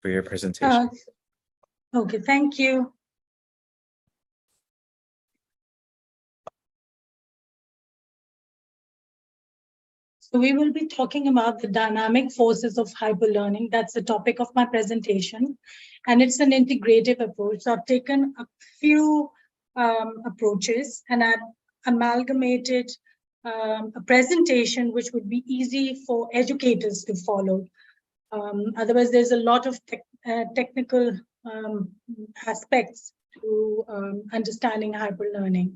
for your presentation. Okay, thank you. So we will be talking about the dynamic forces of hyperlearning. That's the topic of my presentation. And it's an integrative approach. So I've taken a few approaches and I've amalgamated a presentation which would be easy for educators to follow. Otherwise, there's a lot of technical aspects to understanding hyperlearning.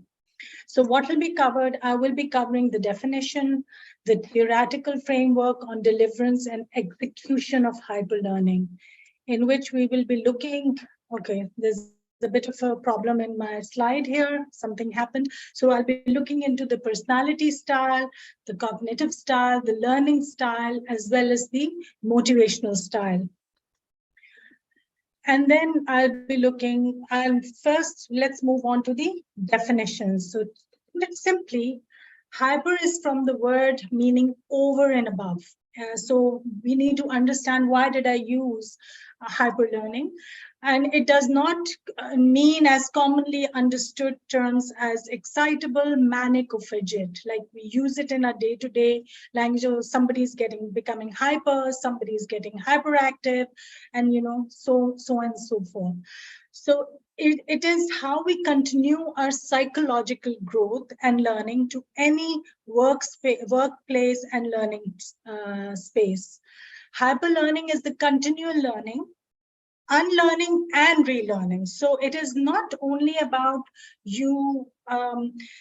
So what will be covered? I will be covering the definition, the theoretical framework on deliverance and execution of hyperlearning, in which we will be looking, okay, there's a bit of a problem in my slide here, something happened. So I'll be looking into the personality style, the cognitive style, the learning style, as well as the motivational style. And then I'll be looking, and first let's move on to the definitions. So simply, hyper is from the word meaning over and above. So we need to understand why did I use hyper learning. And it does not mean as commonly understood terms as excitable, manic, or fidget. Like we use it in our day-to-day language. Or somebody's becoming hyper, somebody's getting hyperactive, and so on and so forth. So it is how we continue our psychological growth and learning to any workplace and learning space. Hyperlearning is the continual learning, unlearning and relearning. So it is not only about you,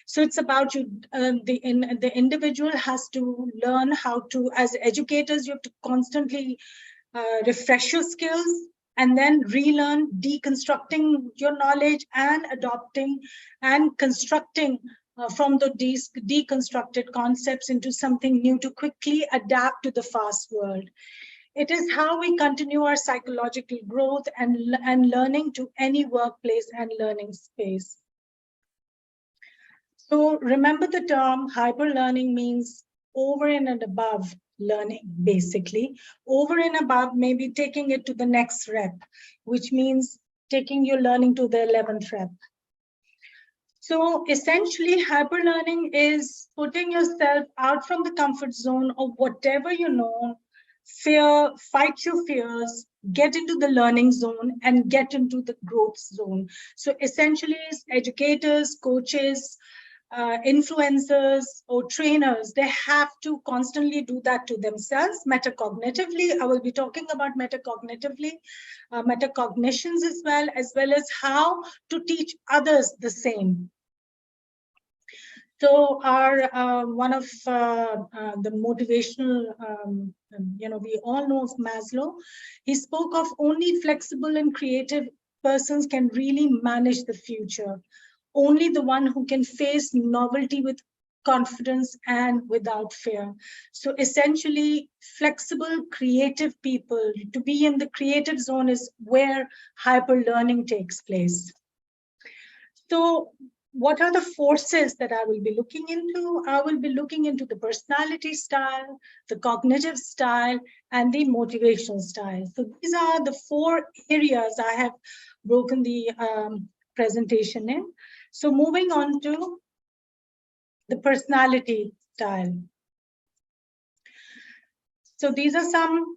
so it's about you, the individual has to learn how to, as educators, you have to constantly refresh your skills and then relearn, deconstructing your knowledge and adopting and constructing from the deconstructed concepts into something new to quickly adapt to the fast world. It is how we continue our psychological growth and learning to any workplace and learning space. So remember the term hyperlearning means over and above learning, basically. Over and above, maybe taking it to the next rep, which means taking your learning to the 11th rep. So essentially, hyperlearning is putting yourself out from the comfort zone of whatever you know, fight your fears, get into the learning zone and get into the growth zone. So essentially, educators, coaches, influencers or trainers, they have to constantly do that to themselves metacognitively. I will be talking about metacognitively, metacognitions as well as how to teach others the same. So our one of the motivational, we all know of Maslow. He spoke of only flexible and creative persons can really manage the future. Only the one who can face novelty with confidence and without fear. So essentially, flexible, creative people, to be in the creative zone is where hyper learning takes place. So what are the forces that I will be looking into? I will be looking into the personality style, the cognitive style, and the motivational style. So these are the 4 areas I have broken the presentation in. So moving on to the personality style. So these are some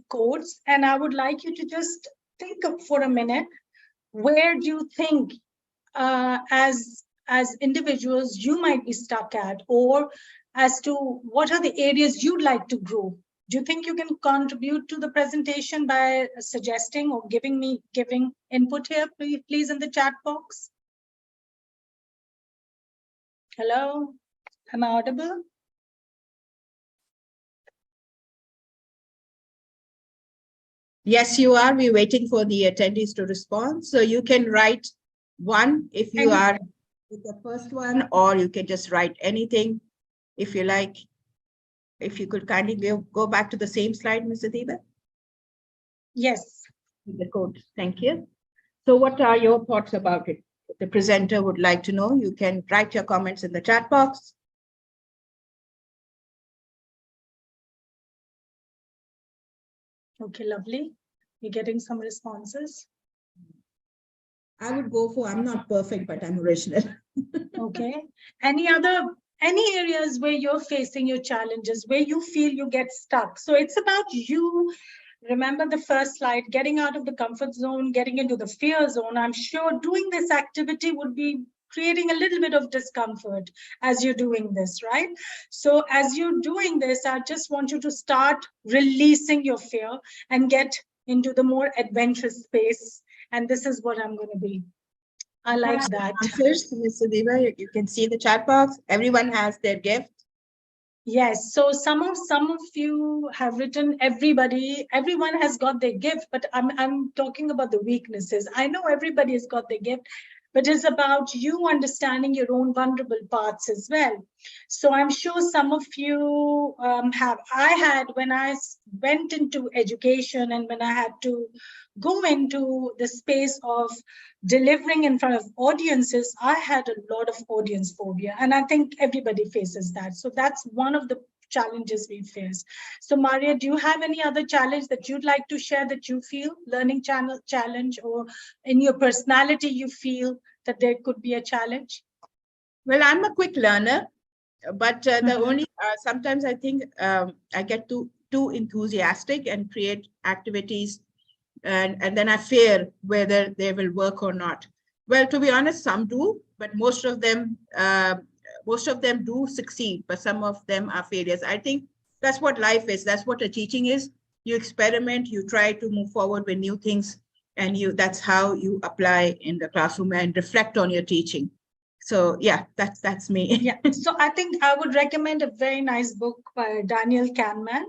codes, and I would like you to just think for a minute, where do you think as individuals you might be stuck at, or as to what are the areas you'd like to grow? Do you think you can contribute to the presentation by suggesting or giving input here, please, in the chat box? Hello, am I audible? Yes, you are. We're waiting for the attendees to respond. So you can write 1 if you are with the first one, or you can just write anything if you like. If you could kindly go back to the same slide, Ms. Adiba. Yes. The code. Thank you. So what are your thoughts about it? The presenter would like to know. You can write your comments in the chat box. Okay, lovely. You're getting some responses? I would go for, I'm not perfect, but I'm original. Okay. Any areas where you're facing your challenges, where you feel you get stuck? So it's about you. Remember the first slide, getting out of the comfort zone, getting into the fear zone. I'm sure doing this activity would be creating a little bit of discomfort as you're doing this, right? So as you're doing this, I just want you to start releasing your fear and get into the more adventurous space. And this is what I'm going to be. I like that. Answers, Ms. Sudhiba, you can see the chat box. Everyone has their gift. Yes, so some of you have written everyone has got their gift, but I'm talking about the weaknesses. I know everybody has got their gift, but it's about you understanding your own vulnerable parts as well. So I'm sure some of you have. I had, when I went into education and when I had to go into the space of delivering in front of audiences, I had a lot of audience phobia, and I think everybody faces that. So that's one of the challenges we face. So Maria, do you have any other challenge that you'd like to share that you feel, learning challenge, or in your personality you feel that there could be a challenge? Well, I'm a quick learner, but the only, sometimes I think I get too enthusiastic and create activities, and then I fear whether they will work or not. Well, to be honest, some do, but most of them do succeed, but some of them are failures. I think that's what life is. That's what a teaching is. You experiment, you try to move forward with new things, and that's how you apply in the classroom and reflect on your teaching. So yeah, that's me. Yeah, so I think I would recommend a very nice book by Daniel Kahneman.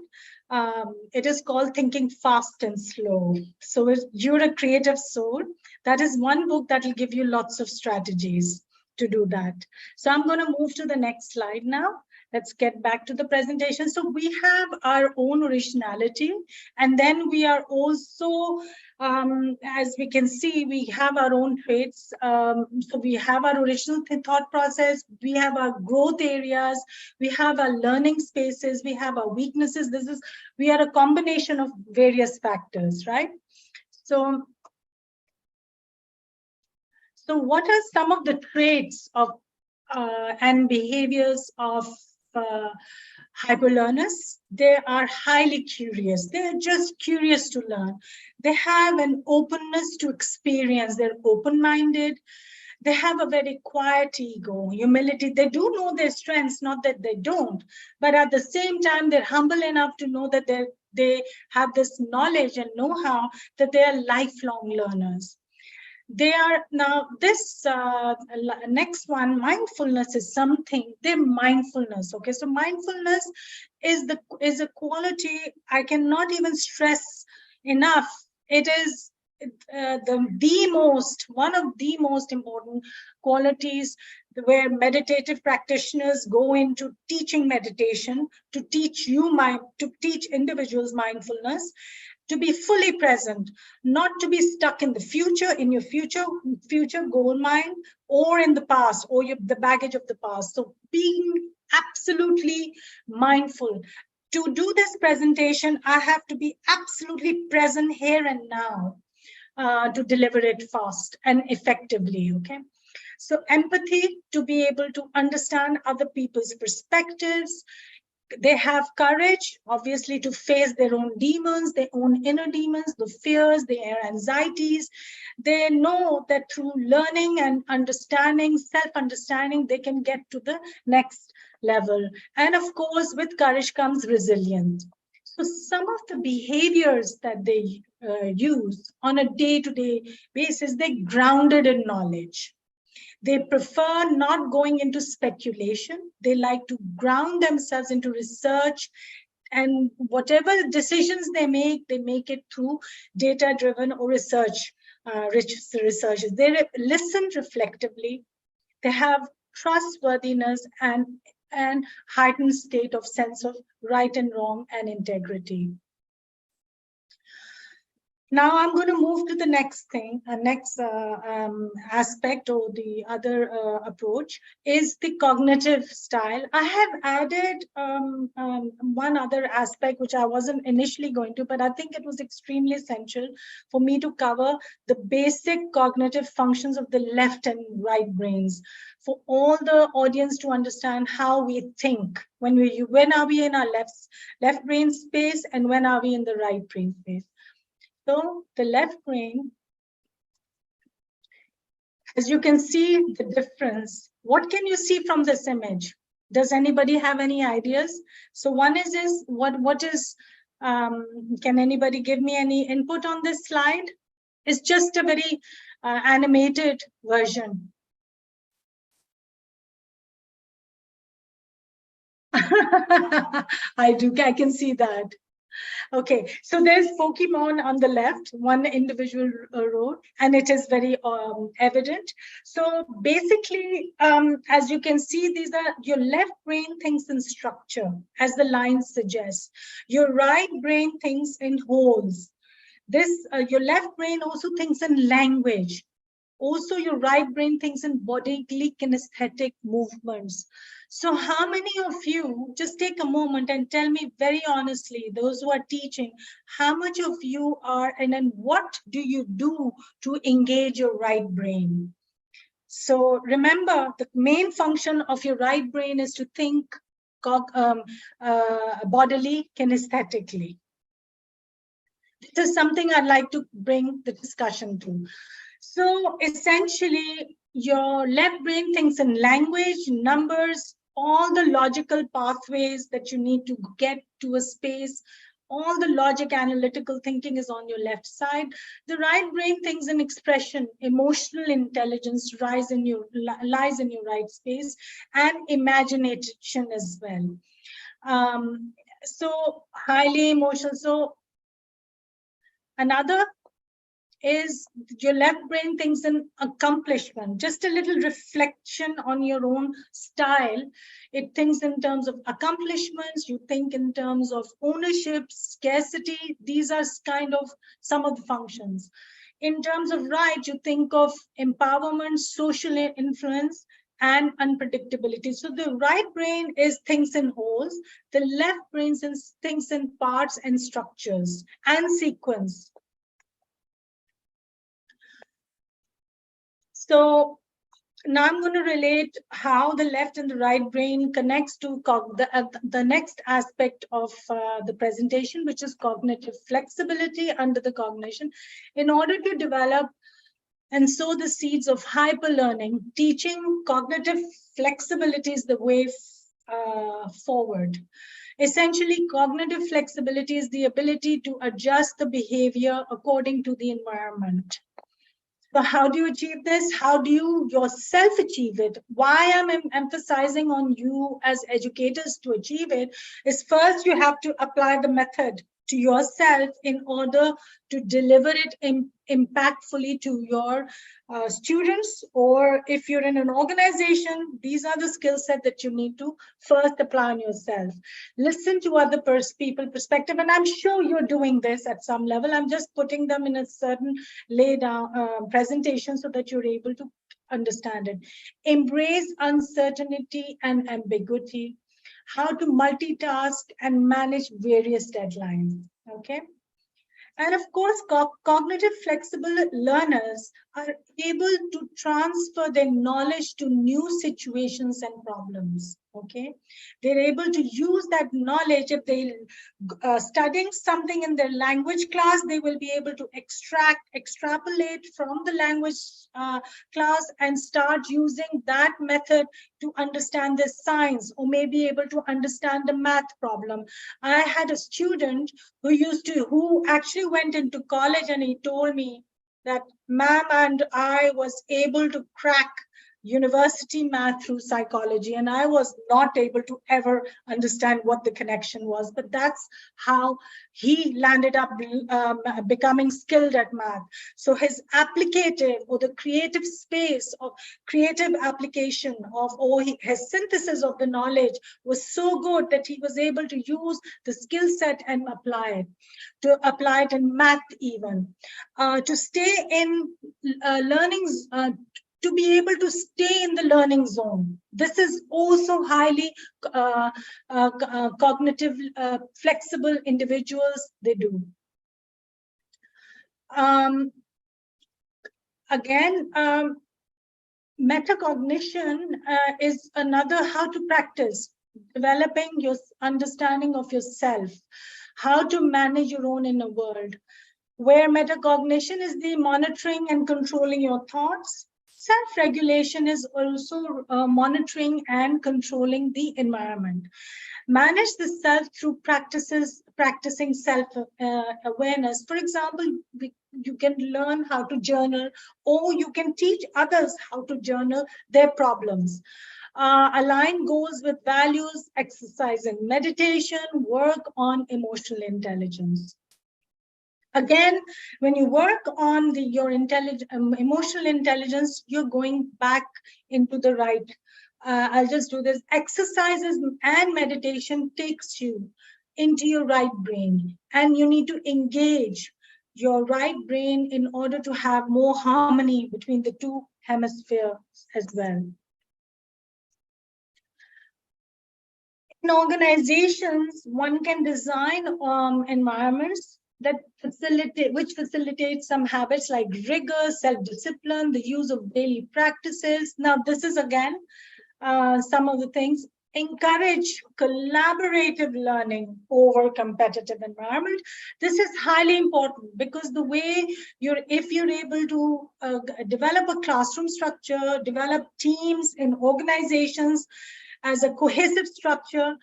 It is called Thinking Fast and Slow. So if you're a creative soul, that is one book that will give you lots of strategies to do that. So I'm going to move to the next slide now. Let's get back to the presentation. So we have our own originality, and then we are also, as we can see, we have our own traits. So we have our original thought process, we have our growth areas, we have our learning spaces, we have our weaknesses. We are a combination of various factors, right? So what are some of the traits of and behaviors of hyperlearners? They are highly curious. They're just curious to learn. They have an openness to experience. They're open-minded. They have a very quiet ego, humility. They do know their strengths, not that they don't, but at the same time, they're humble enough to know that they have this knowledge and know-how, that they are lifelong learners. They are now this next one, mindfulness is something. They're mindfulness. Okay, so mindfulness is a quality I cannot even stress enough. It is one of the most important qualities where meditative practitioners go into teaching meditation to teach individuals mindfulness, to be fully present, not to be stuck in the future, in your future goal mind, or in the past, or the baggage of the past. So being absolutely mindful. To do this presentation, I have to be absolutely present here and now to deliver it fast and effectively, okay? So empathy, to be able to understand other people's perspectives. They have courage, obviously, to face their own demons, their own inner demons, the fears, their anxieties. They know that through learning and understanding, self-understanding, they can get to the next level. And of course, with courage comes resilience. So some of the behaviors that they use on a day-to-day basis, they're grounded in knowledge. They prefer not going into speculation. They like to ground themselves into research, and whatever decisions they make it through data-driven or rich researches. They listen reflectively. They have trustworthiness and heightened state of sense of right and wrong and integrity. Now I'm going to move to the next thing, next aspect, or the other approach is the cognitive style. I have added one other aspect which I wasn't initially going to, but I think it was extremely essential for me to cover the basic cognitive functions of the left and right brains, for all the audience to understand how we think when are we in our left brain space and when are we in the right brain space. So the left brain, as you can see the difference. What can you see from this image? Does anybody have any ideas? So one is what is, can anybody give me any input on this slide? It's just a very animated version. I can see that. Okay, so there's Pokemon on the left, one individual row, and it is very evident. So basically, as you can see, these are your left brain thinks in structure, as the line suggests. Your right brain thinks in wholes. Your left brain also thinks in language. Also, your right brain thinks in bodily kinesthetic movements. So how many of you, just take a moment and tell me very honestly, those who are teaching, how much of you are, and then what do you do to engage your right brain? So remember, the main function of your right brain is to think bodily kinesthetically. This is something I'd like to bring the discussion to. So essentially, your left brain thinks in language, numbers, all the logical pathways that you need to get to a space. All the logic, analytical thinking is on your left side. The right brain thinks in expression, emotional intelligence lies in your right space, and imagination as well. So highly emotional. So another is your left brain thinks in accomplishment. Just a little reflection on your own style. It thinks in terms of accomplishments. You think in terms of ownership, scarcity. These are kind of some of the functions. In terms of right, you think of empowerment, social influence, and unpredictability. So the right brain thinks in wholes. The left brain thinks in parts and structures and sequence. So now I'm going to relate how the left and the right brain connects to the next aspect of the presentation, which is cognitive flexibility under the cognition. In order to develop and sow the seeds of hyperlearning, teaching cognitive flexibility is the way forward. Essentially, cognitive flexibility is the ability to adjust the behavior according to the environment. So how do you achieve this? How do you yourself achieve it? Why I'm emphasizing on you as educators to achieve it is, first you have to apply the method to yourself in order to deliver it impactfully to your students, or if you're in an organization, these are the skill set that you need to first apply on yourself. Listen to other people perspective, and I'm sure you're doing this at some level. I'm just putting them in a certain laid down presentation so that you're able to understand it. Embrace uncertainty and ambiguity. How to multitask and manage various deadlines, okay? And of course, cognitive flexible learners are able to transfer their knowledge to new situations and problems, okay? They're able to use that knowledge. If they're studying something in their language class, they will be able to extrapolate from the language class and start using that method to understand the science, or may be able to understand the math problem. I had a student who actually went into college, and he told me that, ma'am, and I was able to crack university math through psychology, and I was not able to ever understand what the connection was, but that's how he landed up becoming skilled at math. So his applicative or the creative space of creative application of, or his synthesis of the knowledge was so good that he was able to use the skill set and apply it in math even. To stay in learnings, to be able to stay in the learning zone. This is also highly cognitive, flexible individuals, they do. Again, metacognition is another how to practice developing your understanding of yourself, how to manage your own inner world, where metacognition is the monitoring and controlling your thoughts. Self-regulation is also monitoring and controlling the environment. Manage the self through practicing self-awareness. For example, you can learn how to journal, or you can teach others how to journal their problems. Align goals with values, exercising meditation, work on emotional intelligence. Again, when you work on your emotional intelligence, you're going back into the right. I'll just do this. Exercises and meditation takes you into your right brain, and you need to engage your right brain in order to have more harmony between the two hemispheres as well. In organizations, one can design environments that facilitate some habits like rigor, self-discipline, the use of daily practices. Now, this is again some of the things. Encourage collaborative learning over competitive environment. This is highly important because the way if you're able to develop a classroom structure, develop teams in organizations as a cohesive structure,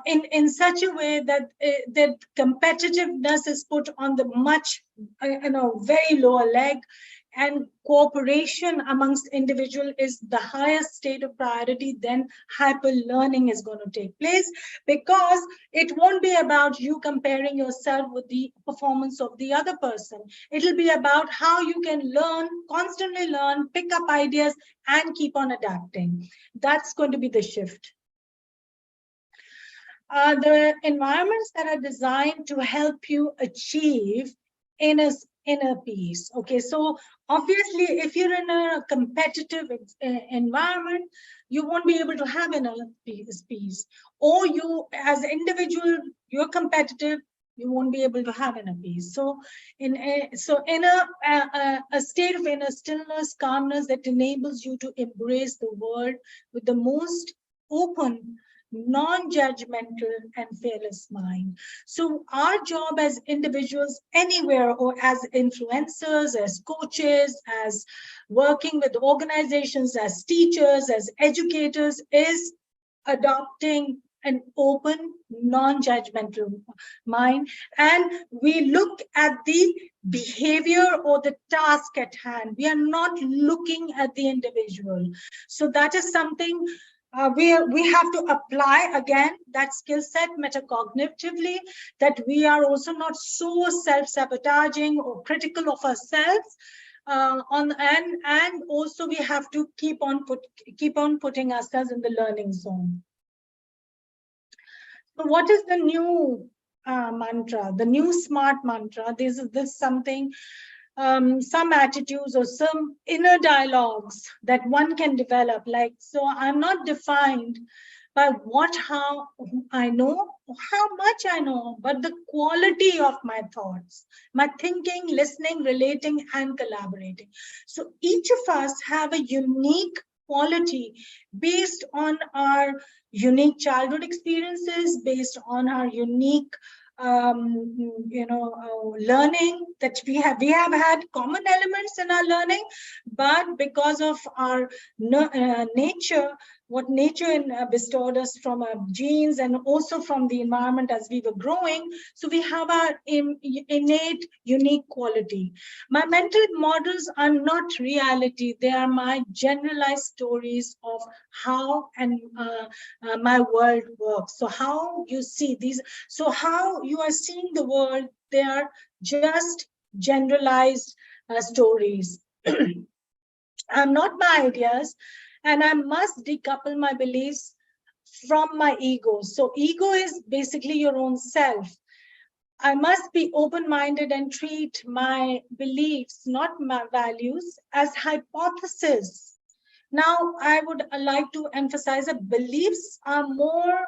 in such a way that that competitiveness is put on the much very lower leg, and cooperation amongst individuals is the highest state of priority, then hyper learning is going to take place, because it won't be about you comparing yourself with the performance of the other person. It'll be about how you can learn, constantly learn, pick up ideas and keep on adapting. That's going to be the shift. The environments that are designed to help you achieve inner peace. Okay, so obviously, if you're in a competitive environment, you won't be able to have inner peace. Or you, as an individual, you're competitive, you won't be able to have inner peace. So, in a state of inner stillness, calmness that enables you to embrace the world with the most open, non-judgmental and fearless mind. So our job as individuals anywhere, or as influencers, as coaches, as working with organizations, as teachers, as educators, is adopting an open, non-judgmental mind. And we look at the behavior or the task at hand. We are not looking at the individual. So that is something we have to apply again that skill set metacognitively, that we are also not so self-sabotaging or critical of ourselves, and also we have to keep on putting ourselves in the learning zone. So what is the new mantra, the new SMART mantra? This is something, some attitudes or some inner dialogues that one can develop. Like, so I'm not defined by how I know, how much I know, but the quality of my thoughts, my thinking, listening, relating, and collaborating. So each of us have a unique quality based on our unique childhood experiences, based on our unique learning that we have had common elements in our learning, but because of our nature, what nature bestowed us from our genes and also from the environment as we were growing. So we have our innate, unique quality. My mental models are not reality. They are my generalized stories of how my world works. So how you see these, so how you are seeing the world, they are just generalized stories. I'm not my ideas, and I must decouple my beliefs from my ego. So ego is basically your own self. I must be open-minded and treat my beliefs, not my values, as hypotheses. Now, I would like to emphasize that beliefs are more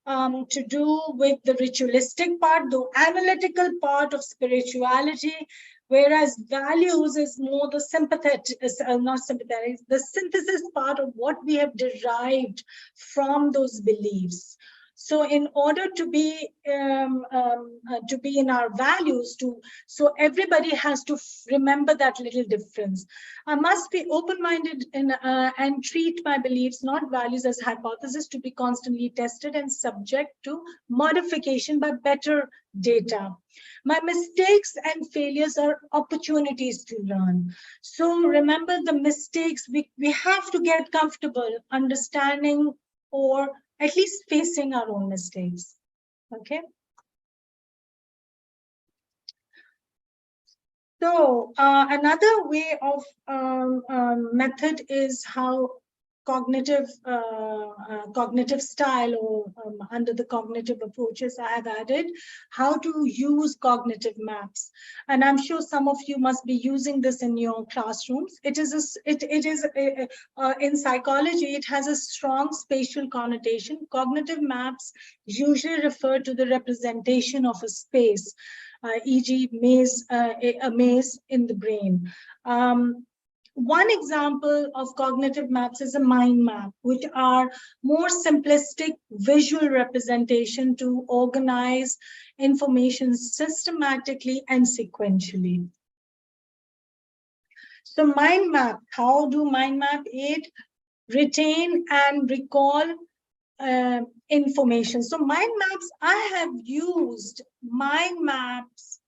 to do with the ritualistic part, the analytical part of spirituality, whereas values is more the sympathetic, not sympathetic, the synthesis part of what we have derived from those beliefs. So in order to be in our values, so everybody has to remember that little difference. I must be open-minded and treat my beliefs, not values, as hypotheses to be constantly tested and subject to modification by better data. My mistakes and failures are opportunities to learn. So remember the mistakes, we have to get comfortable understanding or at least facing our own mistakes, okay? So another way of method is how cognitive style, or under the cognitive approaches I have added, how to use cognitive maps. And I'm sure some of you must be using this in your classrooms. It is in psychology, it has a strong spatial connotation. Cognitive maps usually refer to the representation of a space, e.g. a maze in the brain. One example of cognitive maps is a mind map, which are more simplistic visual representation to organize information systematically and sequentially. So mind map, how do mind map aid retain and recall information? So mind maps, I have used mind maps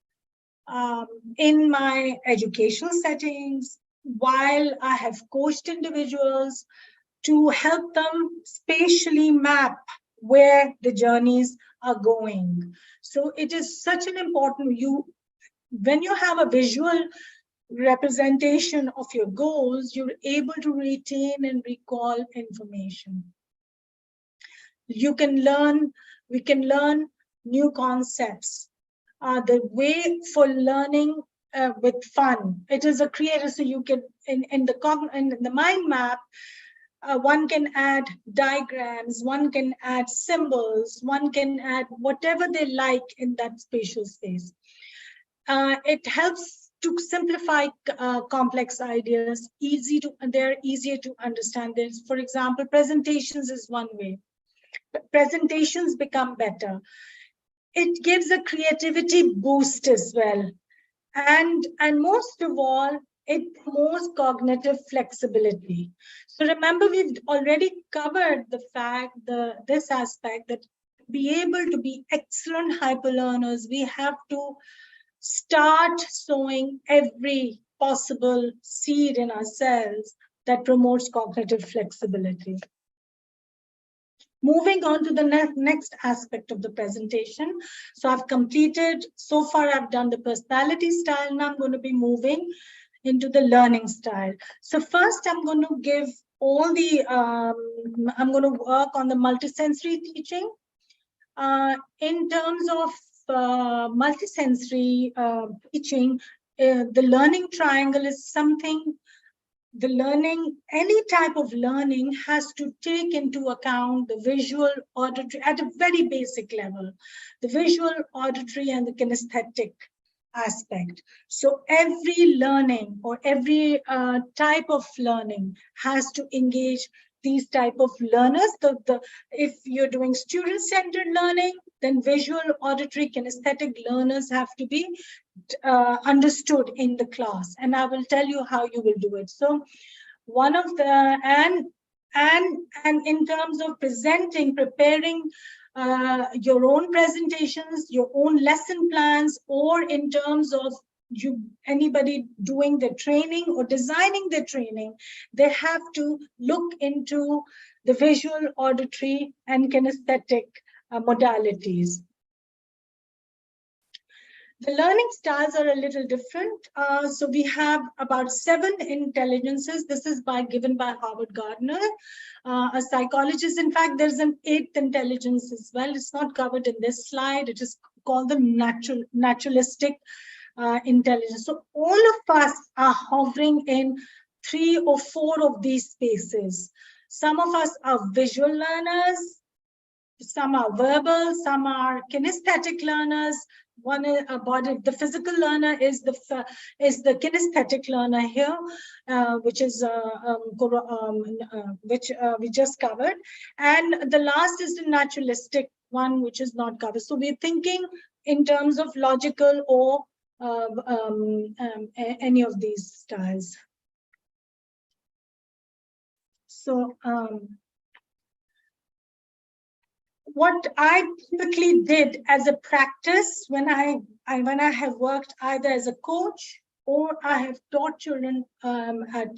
in my educational settings, while I have coached individuals to help them spatially map where the journeys are going. So it is such an important, when you have a visual representation of your goals, you're able to retain and recall information. We can learn new concepts. The way for learning with fun. It is a creator, so you can in the mind map, one can add diagrams, one can add symbols, one can add whatever they like in that spatial space. It helps to simplify complex ideas. They're easier to understand. There's, for example, presentations is one way. Presentations become better. It gives a creativity boost as well. And most of all, it promotes cognitive flexibility. So remember, we've already covered the fact, this aspect, that to be able to be excellent hyperlearners, we have to start sowing every possible seed in ourselves that promotes cognitive flexibility. Moving on to the next aspect of the presentation. So I've completed, so far I've done the personality style, and I'm going to be moving into the learning style. So first I'm going to give all the, I'm going to work on the multisensory teaching. In terms of multisensory teaching, the learning triangle is something. The learning, any type of learning has to take into account the visual, auditory, at a very basic level, the visual, auditory, and the kinesthetic aspect. So every learning or every type of learning has to engage these type of learners. If you're doing student-centered learning, then visual, auditory, kinesthetic learners have to be understood in the class. And I will tell you how you will do it. So one of the, and and in terms of preparing your own presentations, your own lesson plans, or in terms of anybody doing the training or designing the training, they have to look into the visual, auditory, and kinesthetic modalities. The learning styles are a little different. So we have about 7 intelligences. This is given by Howard Gardner, a psychologist. In fact, there's an 8th intelligence as well. It's not covered in this slide. It is called the naturalistic intelligence. So all of us are hovering in 3 or 4 of these spaces. Some of us are visual learners, some are verbal, some are kinesthetic learners. One is about the physical learner is the kinesthetic learner here, which we just covered, and the last is the naturalistic one, which is not covered. So we're thinking in terms of logical or any of these styles. So what I typically did as a practice when I have worked either as a coach or I have taught children at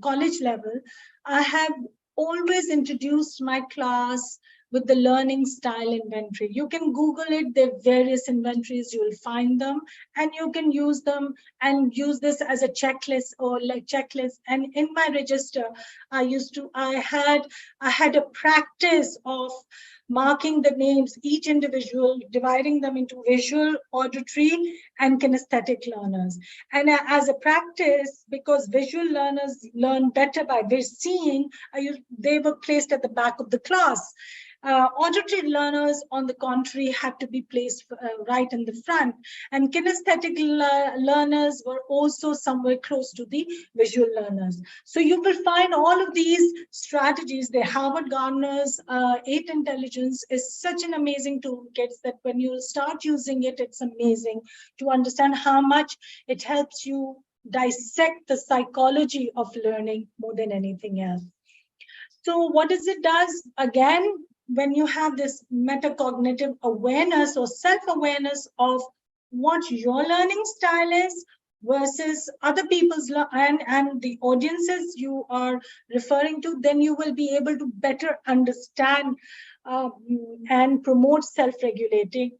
college level, I have always introduced my class with the learning style inventory. You can Google it, there are various inventories, you will find them, and you can use them and use this as a checklist or like checklist. And in my register, I had a practice of marking the names, each individual, dividing them into visual, auditory, and kinesthetic learners. And as a practice, because visual learners learn better by seeing, they were placed at the back of the class. Auditory learners, on the contrary, had to be placed right in the front, and kinesthetic learners were also somewhere close to the visual learners. So you will find all of these strategies. The Howard Gardner's 8 Intelligence is such an amazing toolkit that when you start using it, it's amazing to understand how much it helps you dissect the psychology of learning more than anything else. So what does it does? Again, when you have this metacognitive awareness or self-awareness of what your learning style is versus other people's and the audiences you are referring to, then you will be able to better understand and promote self-regulated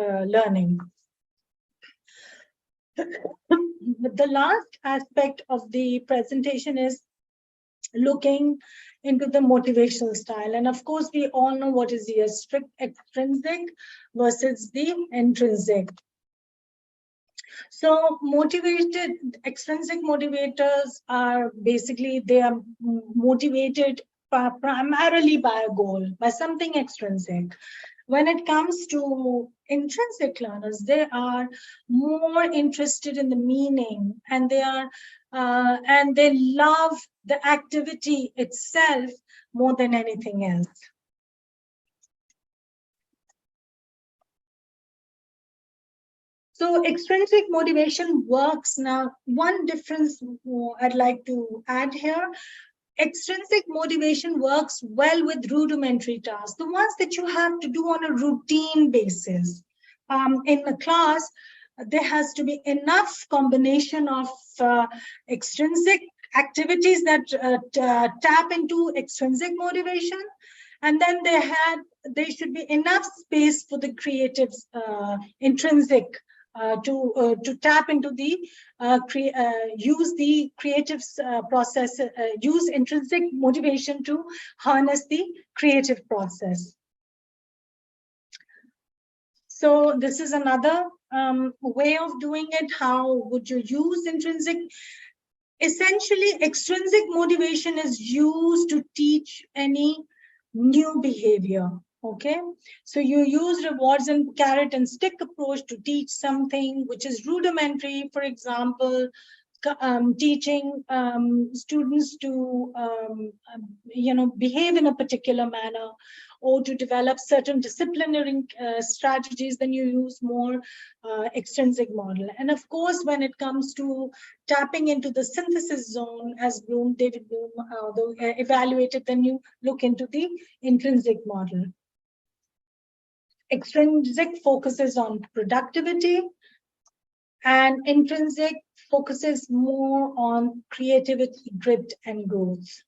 learning. The last aspect of the presentation is looking into the motivational style. And of course, we all know what is the strict extrinsic versus the intrinsic. So extrinsic motivators are basically, they are motivated primarily by a goal, by something extrinsic. When it comes to intrinsic learners, they are more interested in the meaning, and they love the activity itself more than anything else. So extrinsic motivation works. Now, one difference I'd like to add here. Extrinsic motivation works well with rudimentary tasks, the ones that you have to do on a routine basis. In the class, there has to be enough combination of extrinsic activities that tap into extrinsic motivation, and then there should be enough space for the creative intrinsic to tap into the use the creative process, use intrinsic motivation to harness the creative process. So this is another way of doing it. How would you use intrinsic? Essentially, extrinsic motivation is used to teach any new behavior. Okay, so you use rewards and carrot and stick approach to teach something which is rudimentary. For example, teaching students to behave in a particular manner, or to develop certain disciplinary strategies, then you use more extrinsic model. And of course, when it comes to tapping into the synthesis zone, as David Bloom evaluated, then you look into the intrinsic model. Extrinsic focuses on productivity, and intrinsic focuses more on creativity, grit, and growth.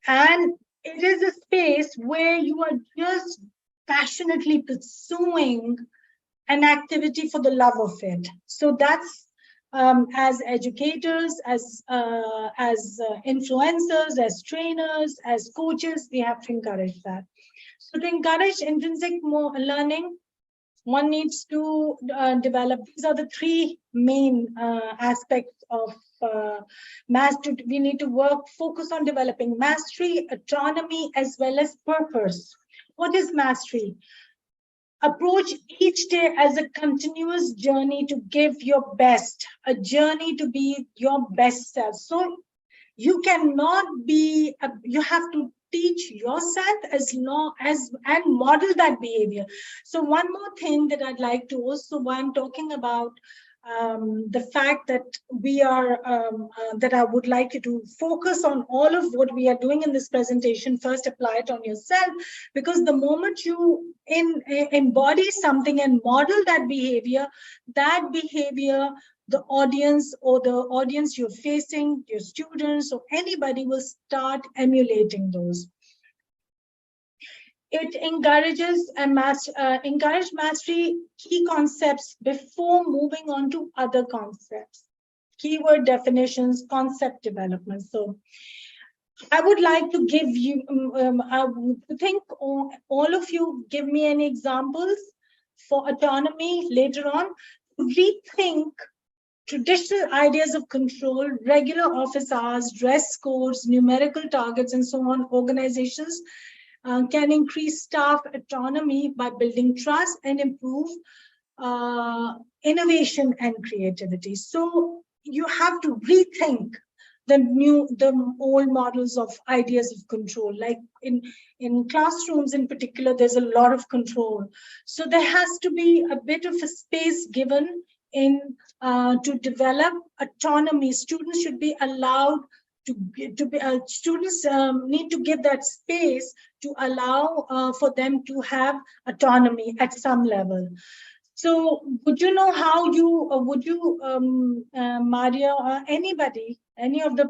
And it is a space where you are just passionately pursuing an activity for the love of it. So that's as educators, as influencers, as trainers, as coaches, we have to encourage that. So to encourage intrinsic learning, one needs to develop, these are the three main aspects of mastery. We need to focus on developing mastery, autonomy, as well as purpose. What is mastery? Approach each day as a continuous journey to give your best, a journey to be your best self. So you cannot be, you have to teach yourself and model that behavior. So one more thing that I'd like to also, while I'm talking about the fact that we are, that I would like you to focus on all of what we are doing in this presentation, first apply it on yourself, because the moment you embody something and model that behavior, the audience or the audience you're facing, your students or anybody will start emulating those. It encourages encourage mastery key concepts before moving on to other concepts. Keyword definitions, concept development. So I would like to give you, I think all of you give me any examples for autonomy later on. Rethink traditional ideas of control, regular office hours, dress codes, numerical targets, and so on. Organizations can increase staff autonomy by building trust and improve innovation and creativity. So you have to rethink the old models of ideas of control. Like in classrooms in particular, there's a lot of control. So there has to be a bit of a space given to develop autonomy. Students should be allowed students need to give that space to allow for them to have autonomy at some level. So would you know how Maria, or anybody, any of the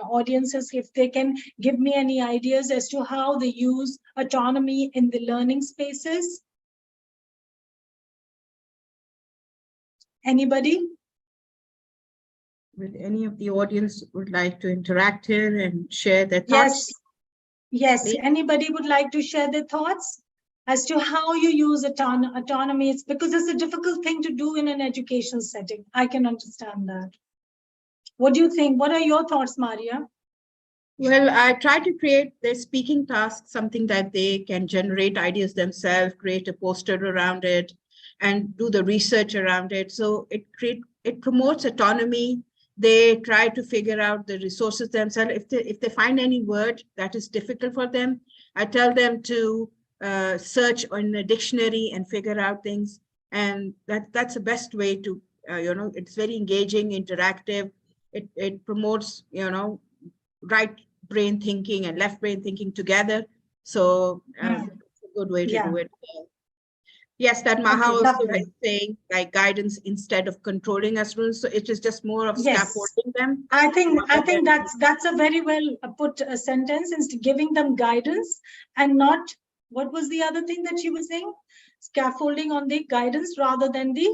audiences, if they can give me any ideas as to how they use autonomy in the learning spaces? Anybody? Would any of the audience would like to interact here and share their thoughts? Yes. Please. Anybody would like to share their thoughts as to how you use autonomy? It's because it's a difficult thing to do in an education setting. I can understand that. What do you think? What are your thoughts, Maria? Well, I try to create their speaking task, something that they can generate ideas themselves, create a poster around it, and do the research around it. So it promotes autonomy. They try to figure out the resources themselves. If they find any word that is difficult for them, I tell them to search in a dictionary and figure out things. And that's the best way to, it's very engaging, interactive. It promotes, right brain thinking and left brain thinking together. So it's a good way to do it. Yes, that Maha also was saying, like, guidance instead of controlling us rules. So it is just more of scaffolding them. I think that's a very well put sentence, instead giving them guidance and not, what was the other thing that she was saying? Scaffolding on the guidance rather than the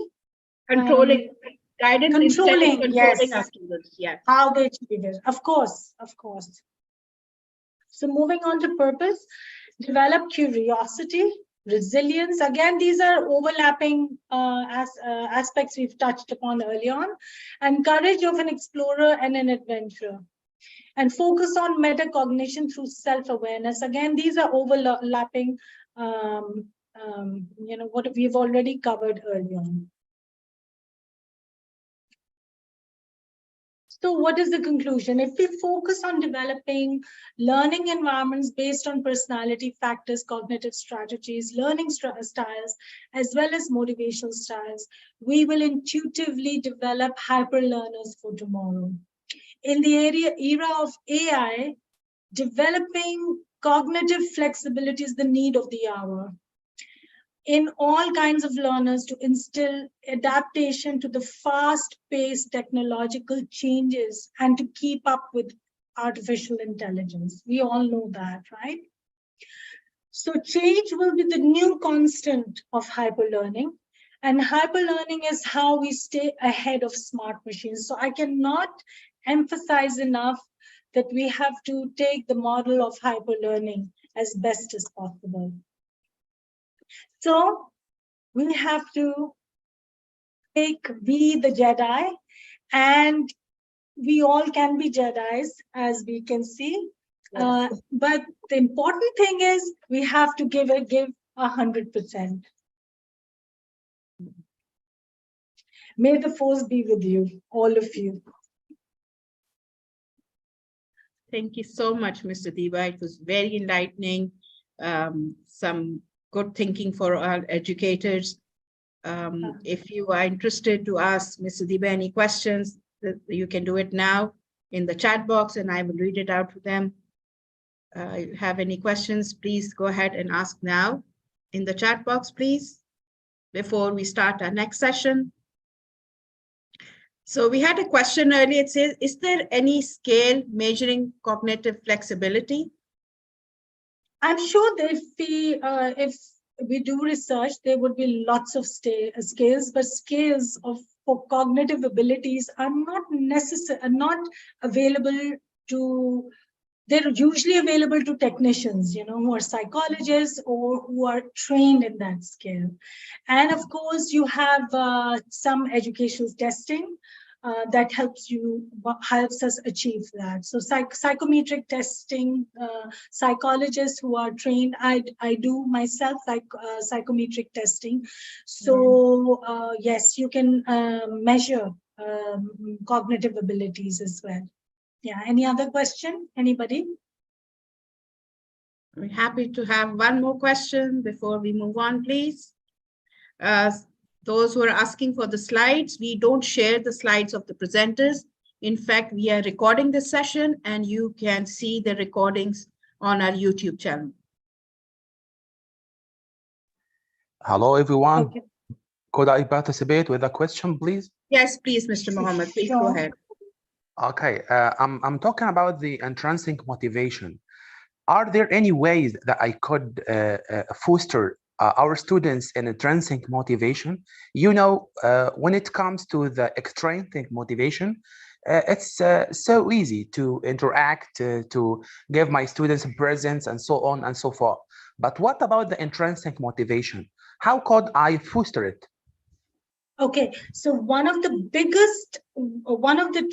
controlling. Guidance controlling, instead of controlling our students. Yeah. How they achieve it. Of course. So moving on to purpose, develop curiosity, resilience. Again, these are overlapping aspects we've touched upon early on. And courage of an explorer and an adventurer. And focus on metacognition through self-awareness. Again, these are overlapping, what we've already covered early on. So what is the conclusion? If we focus on developing learning environments based on personality factors, cognitive strategies, learning styles, as well as motivational styles, we will intuitively develop hyper learners for tomorrow. In the era of AI, developing cognitive flexibility is the need of the hour in all kinds of learners to instill adaptation to the fast-paced technological changes and to keep up with artificial intelligence. We all know that, right? So change will be the new constant of hyperlearning. And hyperlearning is how we stay ahead of smart machines. So I cannot emphasize enough that we have to take the model of hyperlearning as best as possible. So we have to be the Jedi, and we all can be Jedis, as we can see. Yes. But the important thing is we have to give 100%. May the force be with you, all of you. Thank you so much, Mr. Diba. It was very enlightening. Some good thinking for our educators. If you are interested to ask Mr. Diba any questions, you can do it now in the chat box and I will read it out to them. If you have any questions, please go ahead and ask now in the chat box, please, before we start our next session. So we had a question earlier. It says, is there any scale measuring cognitive flexibility? I'm sure that if we do research, there would be lots of scales, but scales for cognitive abilities are not available to. They're usually available to technicians, who are psychologists or who are trained in that scale. And of course, you have some educational testing that helps us achieve that. So psychometric testing, psychologists who are trained, I do myself psychometric testing. So yes, you can measure cognitive abilities as well. Yeah, any other question? Anybody? We're happy to have one more question before we move on, please. Those who are asking for the slides, we don't share the slides of the presenters. In fact, we are recording this session and you can see the recordings on our YouTube channel. Hello, everyone. Okay. Could I participate with a question, please? Yes, please, Mr. Mohammed, please go ahead. Okay, I'm talking about the intrinsic motivation. Are there any ways that I could foster our students in intrinsic motivation? When it comes to the extrinsic motivation, it's so easy to interact, to give my students presents and so on and so forth. But what about the intrinsic motivation? How could I foster it? Okay, so one of the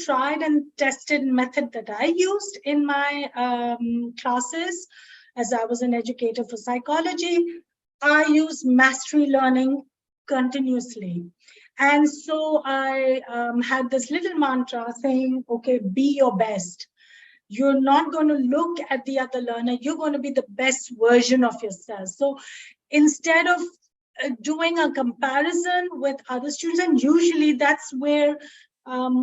tried and tested method that I used in my classes, as I was an educator for psychology, I use mastery learning continuously. And so I had this little mantra saying, okay, be your best. You're not going to look at the other learner, you're going to be the best version of yourself. So instead of doing a comparison with other students, and usually that's where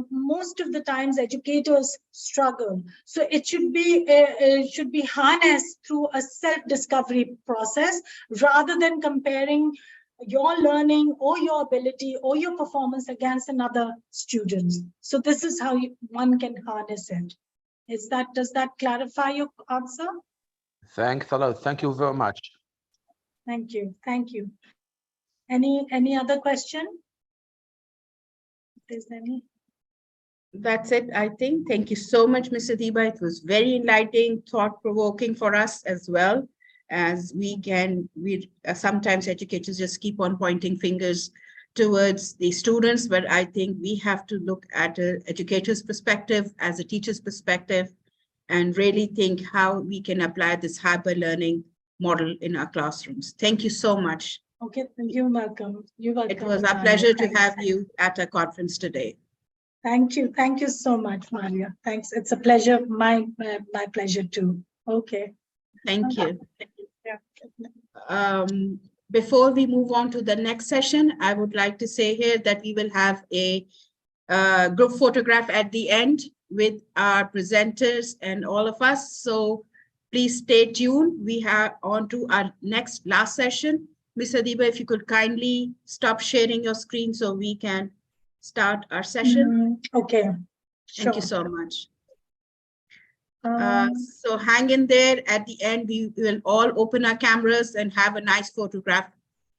most of the times educators struggle. So it should be harnessed through a self-discovery process rather than comparing your learning or your ability or your performance against another student. So this is how one can harness it. Does that clarify your answer? Thanks a lot. Thank you very much. Thank you. Thank you. Any other question? If there's any. That's it, I think. Thank you so much, Mr. Diba. It was very enlightening, thought-provoking for us as well, as sometimes educators just keep on pointing fingers towards the students, but I think we have to look at an educator's perspective, as a teacher's perspective, and really think how we can apply this hyper learning model in our classrooms. Thank you so much. Okay, you're welcome. You're welcome. It was our pleasure to have you at our conference today. Thank you. Thank you so much, Maria. Thanks. It's a pleasure. My pleasure too. Okay. Thank you. Yeah. Before we move on to the next session, I would like to say here that we will have a group photograph at the end with our presenters and all of us. So please stay tuned. We have on to our last session. Ms. Adiba, if you could kindly stop sharing your screen so we can start our session. Okay. Thank you Sure. so much. Um, So hang in there. At the end, we will all open our cameras and have a nice photograph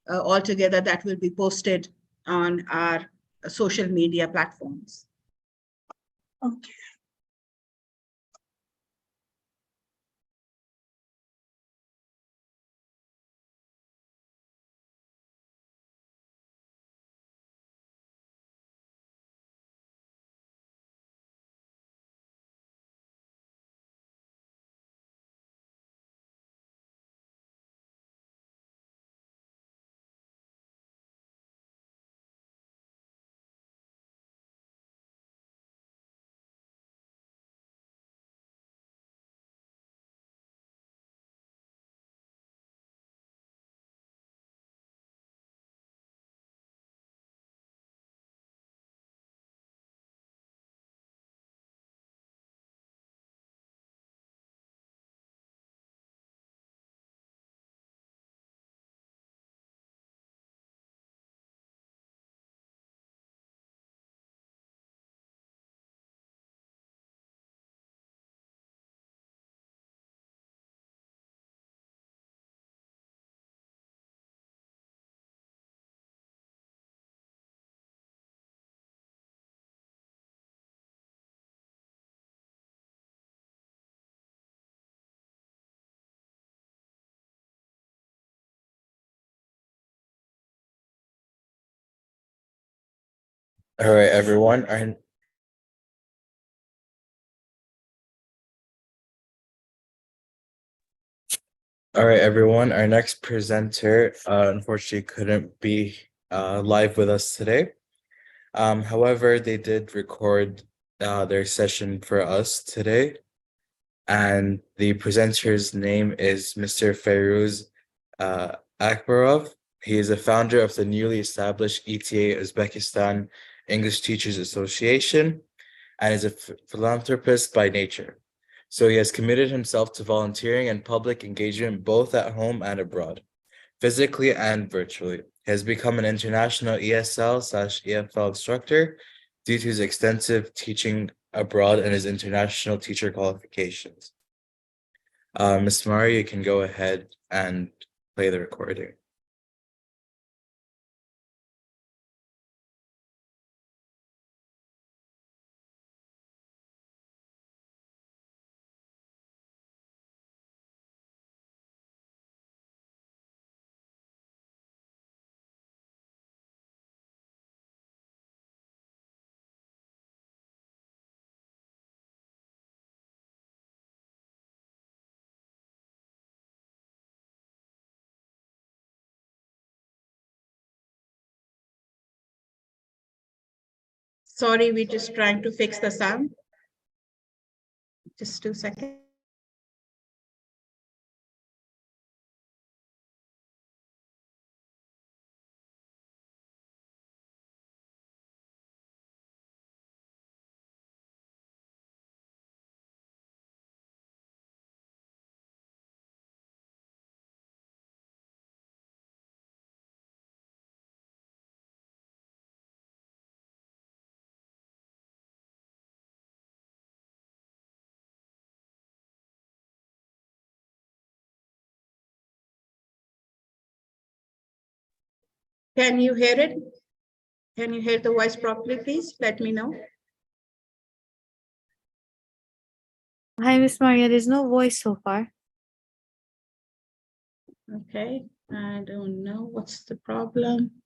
all together that will be posted on our social media platforms. okay. All right, everyone. Our next presenter unfortunately couldn't be live with us today. However, they did record their session for us today. And the presenter's name is Mr. Ferouz Akbarov. He is a founder of the newly established ETA Uzbekistan English Teachers Association and is a philanthropist by nature. So he has committed himself to volunteering and public engagement both at home and abroad, physically and virtually. He has become an international ESL/EFL instructor due to his extensive teaching abroad and his international teacher qualifications. Ms. Mari, you can go ahead and play the recording. Sorry, we're just trying to fix the sound. Just 2 seconds. Can you hear it? Can you hear the voice properly, please? Let me know. Hi, Miss Maria. There's no voice so far. Okay, I don't know what's the problem.